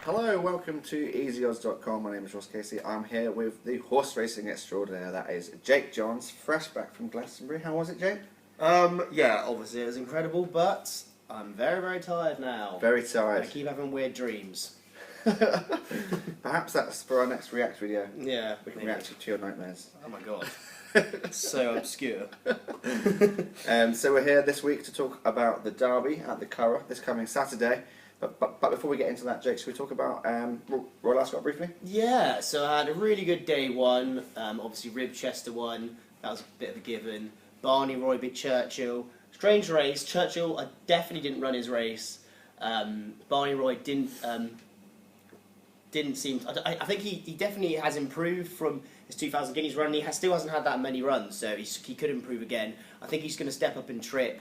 Hello, welcome to easyodds.com. My name is Ross Casey. I'm here with the horse racing extraordinaire, that is Jake Johns, fresh back from Glastonbury. How was it, Jake? Yeah, obviously it was incredible, but I'm very, very tired now. Very tired. I keep having weird dreams. Perhaps that's for our next React video. Yeah. We can react to your nightmares. Oh my god. So obscure. So we're here this week to talk about the Derby at the Curragh this coming Saturday. But before we get into that, Jake, should we talk about Royal Ascot briefly? Yeah, so I had a really good day one. Obviously Ribchester won. That was a bit of a given. Barney Roy beat Churchill. Strange race. Churchill definitely didn't run his race. Barney Roy didn't seem... I think he definitely has improved from his 2,000 guineas run. He still hasn't had that many runs, so he could improve again. I think he's going to step up in trip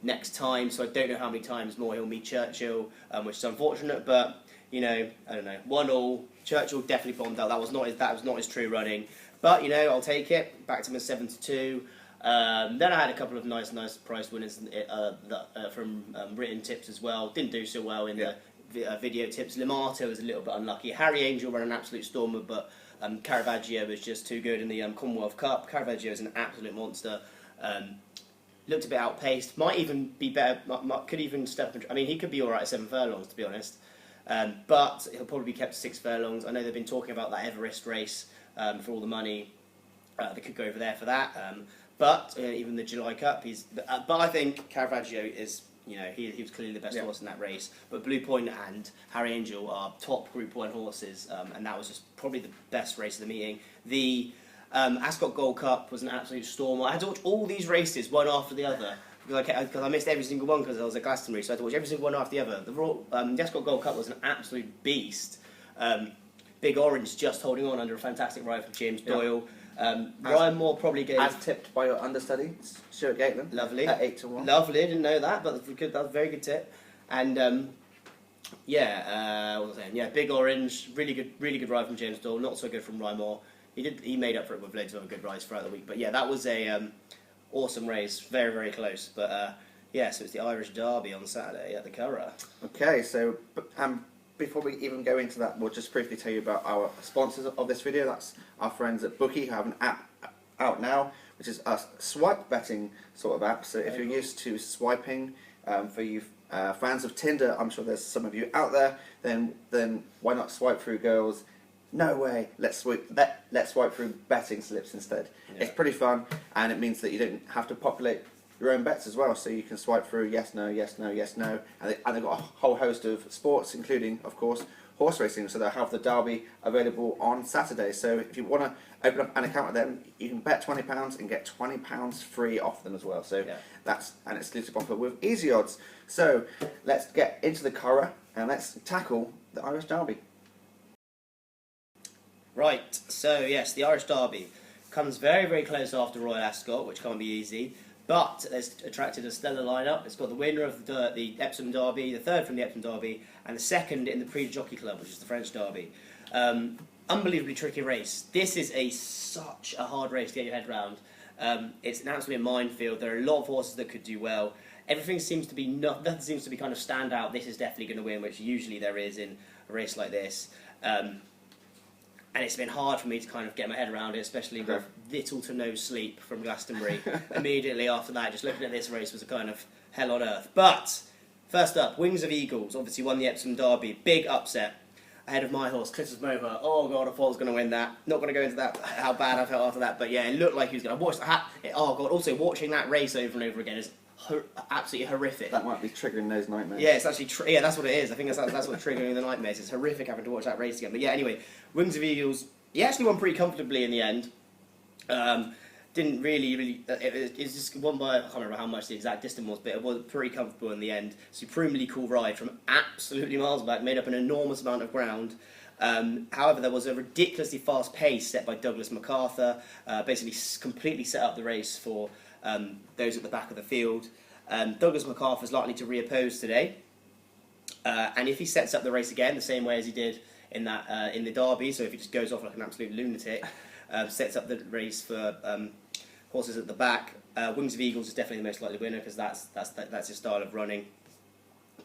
next time, so I don't know how many times more he'll meet Churchill, which is unfortunate, but, you know, I don't know. 1-1, Churchill definitely bombed out. That was not his true running. But, you know, I'll take it. Back to him at 7-2. Then I had a couple of nice price winners from written tips as well. Didn't do so well in the video tips. Limato was a little bit unlucky. Harry Angel ran an absolute stormer, but Caravaggio was just too good in the Commonwealth Cup. Caravaggio is an absolute monster. Looked a bit outpaced. Might even be better. Could even step up. I mean, he could be all right at 7 furlongs, to be honest. But he'll probably be kept to 6 furlongs. I know they've been talking about that Everest race for all the money. They could go over there for that. But even the July Cup, but I think Caravaggio is, you know, he was clearly the best horse in that race. But Blue Point and Harry Angel are top Group 1 horses, and that was just probably the best race of the meeting. The Ascot Gold Cup was an absolute storm. I had to watch all these races one after the other because I missed every single one because I was at Glastonbury, so I had to watch every single one after the other. The Ascot Gold Cup was an absolute beast. Big Orange just holding on under a fantastic ride from James Doyle. Ryan Moore probably gave... As tipped by your understudy, Stuart Gaitland. Lovely. At 8-1. Lovely, didn't know that, but that was a very good tip. And, what was I saying? Yeah, Big Orange, really good ride from James Doyle, not so good from Ryan Moore. He made up for it with loads of other good rides throughout the week. But yeah, that was a awesome race, very, very close. But yeah, so it's the Irish Derby on Saturday at the Curragh. Okay, so before we even go into that, we'll just briefly tell you about our sponsors of this video. That's our friends at Bookie, who have an app out now, which is a swipe betting sort of app. So if you're used to swiping, for you fans of Tinder, I'm sure there's some of you out there, then why not swipe through girls? No way, let's swipe through betting slips instead. Yeah. It's pretty fun, and it means that you don't have to populate your own bets as well, so you can swipe through yes, no, yes, no, yes, no, and they've got a whole host of sports, including, of course, horse racing, so they'll have the Derby available on Saturday. So if you want to open up an account with them, you can bet £20 and get £20 free off them as well. So that's an exclusive offer with Easy Odds. So let's get into the Curragh and let's tackle the Irish Derby. Right, so yes, the Irish Derby comes very, very close after Royal Ascot, which can't be easy, but it's attracted a stellar lineup. It's got the winner of the Epsom Derby, the third from the Epsom Derby, and the second in the Prix de Jockey Club, which is the French Derby. Unbelievably tricky race. This is such a hard race to get your head around. It's an absolute minefield. There are a lot of horses that could do well. Everything seems to be nothing seems to be kind of stand out. This is definitely going to win, which usually there is in a race like this. And it's been hard for me to kind of get my head around it, especially with little to no sleep from Glastonbury. Immediately after that, just looking at this race was a kind of hell on earth. But, first up, Wings of Eagles, obviously won the Epsom Derby. Big upset ahead of my horse, Clitus Moher. Oh God, I thought I was going to win that. Not going to go into that, how bad I felt after that. But yeah, it looked like he was going to. Oh God, also watching that race over and over again is absolutely horrific. That might be triggering those nightmares. Yeah, it's actually that's what it is. I think that's what's triggering the nightmares. It's horrific having to watch that race again. But yeah, anyway, Wings of Eagles. He actually won pretty comfortably in the end. Didn't really. It's just won by, I can't remember how much the exact distance was, but it was pretty comfortable in the end. Supremely cool ride from absolutely miles back, made up an enormous amount of ground. However, there was a ridiculously fast pace set by Douglas MacArthur. Basically, completely set up the race for those at the back of the field. Douglas MacArthur is likely to reoppose today, and if he sets up the race again the same way as he did in the Derby, so if he just goes off like an absolute lunatic, sets up the race for horses at the back, Wings of Eagles is definitely the most likely winner because that's his style of running.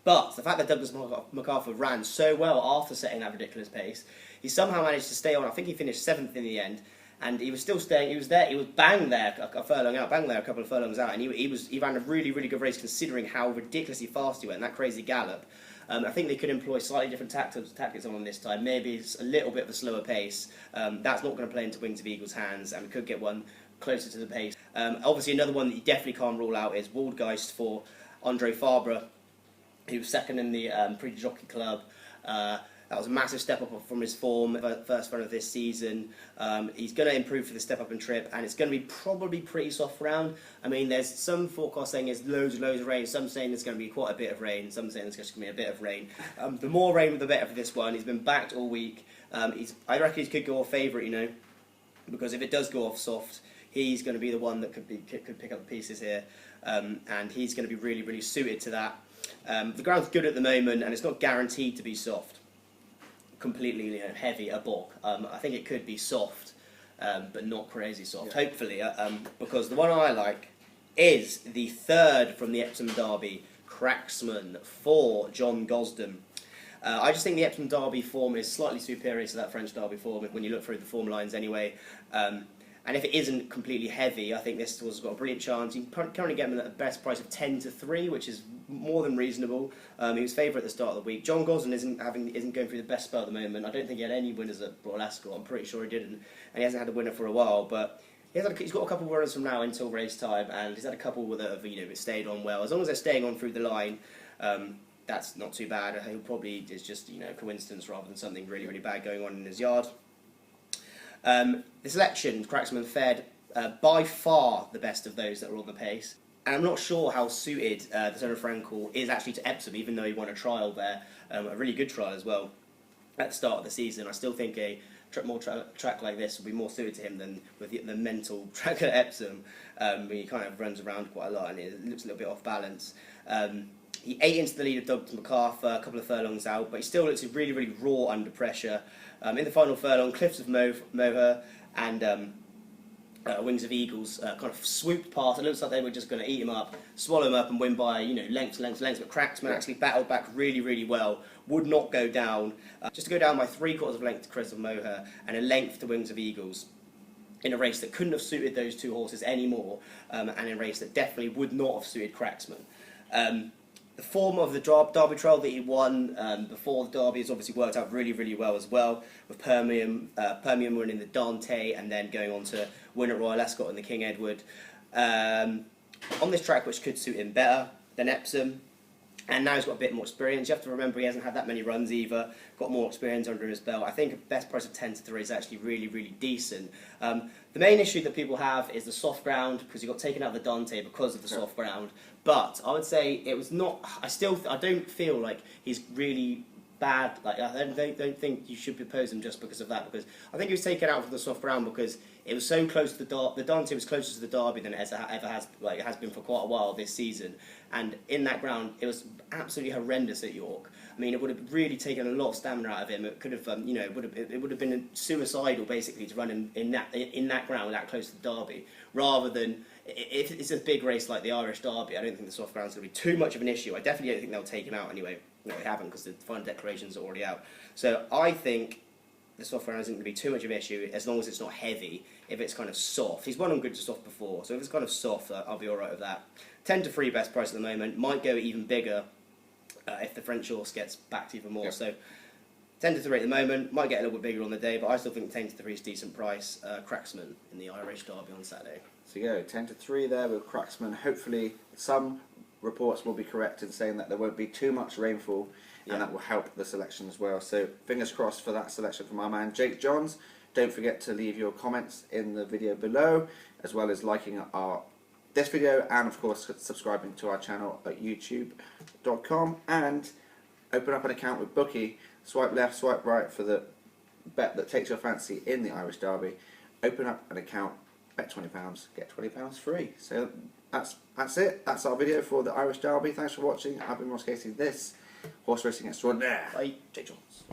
But the fact that Douglas MacArthur ran so well after setting that ridiculous pace, he somehow managed to stay on. I think he finished 7th in the end, and he was still staying. He was there. He was bang there, a furlong out, bang there, a couple of furlongs out, and he ran a really, really good race considering how ridiculously fast he went. That crazy gallop. I think they could employ slightly different tactics on him this time. Maybe it's a little bit of a slower pace. That's not going to play into Wings of Eagle's hands, and we could get one closer to the pace. Obviously, another one that you definitely can't rule out is Waldgeist for Andre Fabre. He was second in the Prix de Jockey Club. That was a massive step up from his form, first run of this season. He's going to improve for the step up and trip, and it's going to be probably pretty soft round. I mean, there's some forecasts saying there's loads of rain, some saying there's going to be quite a bit of rain, some saying there's just going to be a bit of rain. The more rain, the better for this one. He's been backed all week. I reckon he could go off favourite, you know, because if it does go off soft, he's going to be the one that could pick up the pieces here, and he's going to be really, really suited to that. The ground's good at the moment, and it's not guaranteed to be soft, completely heavy, a bog. I think it could be soft, but not crazy soft, hopefully, because the one I like is the third from the Epsom Derby, Cracksman for John Gosden. I just think the Epsom Derby form is slightly superior to that French Derby form when you look through the form lines anyway. And if it isn't completely heavy, I think this has got a brilliant chance. You can currently get him at the best price of 10-3, which is more than reasonable. He was favourite at the start of the week. John Gosden isn't going through the best spell at the moment. I don't think he had any winners at Royal Ascot. I'm pretty sure he didn't, and he hasn't had a winner for a while. But he's got a couple of runners from now until race time, and he's had a couple that have stayed on well. As long as they're staying on through the line, that's not too bad. He'll probably is just coincidence rather than something really, really bad going on in his yard. The selection, Cracksman fared by far the best of those that were on the pace. And I'm not sure how suited the Zone of Frankel is actually to Epsom, even though he won a trial there, a really good trial as well, at the start of the season. I still think a track like this will be more suited to him than with the mental track at Epsom. He kind of runs around quite a lot and it looks a little bit off balance. He ate into the lead of Douglas MacArthur, a couple of furlongs out, but he still looks really, really raw under pressure. In the final furlong, Cliffs of Moher and Wings of Eagles kind of swooped past. It looks like they were just going to eat him up, swallow him up, and win by lengths. But Cracksman actually battled back really, really well. Would not go down, just to go down by 3/4 of a length to Cliffs of Moher and a length to Wings of Eagles, in a race that couldn't have suited those two horses anymore, and in a race that definitely would not have suited Cracksman. The form of the Derby trial that he won before the Derby has obviously worked out really, really well as well, with Permian winning the Dante and then going on to win at Royal Ascot in the King Edward. On this track, which could suit him better than Epsom, and now he's got a bit more experience. You have to remember he hasn't had that many runs either, got more experience under his belt. I think a best price of 10-3 is actually really, really decent. The main issue that people have is the soft ground, because he got taken out of the Dante because of the soft ground. But I would say it was not. I don't feel like he's really bad. Like I don't think you should propose him just because of that. Because I think he was taken out of the soft ground because it was so close to the Dante was closer to the Derby than it ever has. Like it has been for quite a while this season. And in that ground, it was absolutely horrendous at York. I mean, it would have really taken a lot of stamina out of him. It could have, it would have been suicidal basically to run him in that ground that close to the Derby, rather than. If it's a big race like the Irish Derby, I don't think the soft ground's going to be too much of an issue. I definitely don't think they'll take him out anyway. No, they haven't, because the final declarations are already out. So I think the soft ground isn't going to be too much of an issue as long as it's not heavy. If it's kind of soft, he's won on good to soft before, so if it's kind of soft, I'll be all right with that. 10-3 best price at the moment. Might go even bigger if the French horse gets backed even more. Yep. So 10-3 at the moment. Might get a little bit bigger on the day, but I still think 10-3 is decent price. Cracksman in the Irish Derby on Saturday. So you go 10-3 there with Cracksman. Hopefully some reports will be correct in saying that there won't be too much rainfall, and that will help the selection as well. So fingers crossed for that selection from our man Jake Johns. Don't forget to leave your comments in the video below, as well as liking this video, and of course subscribing to our channel at easyodds.com, and open up an account with Bookie. Swipe left, swipe right for the bet that takes your fancy in the Irish Derby. Open up an account, bet £20, get £20 free. So that's it. That's our video for the Irish Derby. Thanks for watching. I've been Ross Casey. This horse racing extraordinaire. Bye. Jake Johns.